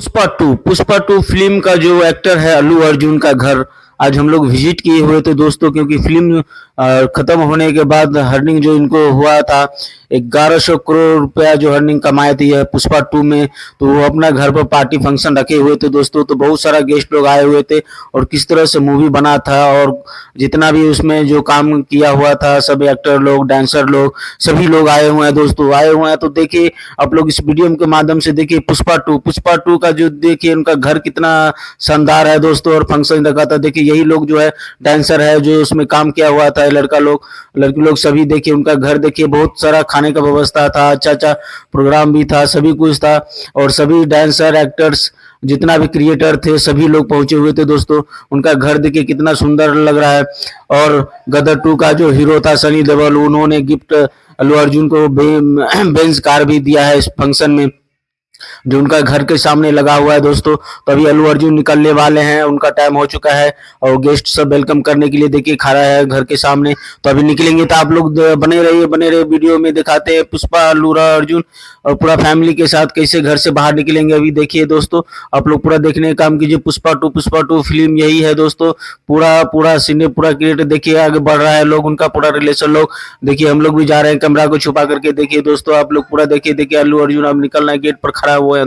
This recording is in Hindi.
पुष्पा टू फिल्म का जो एक्टर है अल्लू अर्जुन का घर आज हम लोग विजिट किए हुए थे दोस्तों, क्योंकि फिल्म खत्म होने के बाद अर्निंग जो इनको हुआ था 1100 करोड़ रुपया जो अर्निंग कमाए थे यह पुष्पा टू में, तो वो अपना घर पर पार्टी फंक्शन रखे हुए थे दोस्तों। तो बहुत सारा गेस्ट लोग आए हुए थे और किस तरह से मूवी बना था और जितना भी उसमें जो काम किया हुआ था, सब एक्टर लोग, डांसर लोग, सभी लोग आए हुए हैं दोस्तों, आए हुए हैं। तो देखिए आप लोग इस वीडियो के माध्यम से देखिए पुष्पा टू का जो देखिए उनका घर कितना शानदार है दोस्तों, और फंक्शन रखा था। देखिए यही लोग जो है डांसर है जो उसमें काम किया हुआ था, लड़का लोग लड़की लोग सभी देखिए उनका घर देखिए, बहुत सारा खाने का व्यवस्था था, अच्छा अच्छा प्रोग्राम भी था, सभी कुछ था। और सभी डांसर एक्टर्स जितना भी क्रिएटर थे सभी लोग पहुंचे हुए थे दोस्तों। उनका घर देखिए कितना सुंदर लग रहा है। और गदर टू का जो हीरो था सनी देओल, उन्होंने गिफ्ट अल्लू अर्जुन को बेंज कार भी दिया है इस फंक्शन में, जो उनका घर के सामने लगा हुआ है दोस्तों। तो अभी अल्लू अर्जुन निकलने वाले हैं, उनका टाइम हो चुका है और गेस्ट सब वेलकम करने के लिए देखिए खड़ा है घर के सामने। तो अभी निकलेंगे, तो आप लोग बने रहिए वीडियो में दिखाते हैं पुष्पा अल्लू अर्जुन और पूरा फैमिली के साथ कैसे घर से बाहर निकलेंगे। अभी देखिए दोस्तों, आप लोग पूरा देखने का काम कीजिए। पुष्पा टू फिल्म यही है दोस्तों, पूरा पूरा सीने पूरा क्रिएट देखिए आगे बढ़ रहा है, लोग उनका पूरा रिलेशन लोग देखिए, हम लोग भी जा रहे हैं कैमरा को छुपा करके। देखिए दोस्तों आप लोग पूरा देखिए अल्लू अर्जुन अब निकलना है, गेट पर खड़ा हुआ है।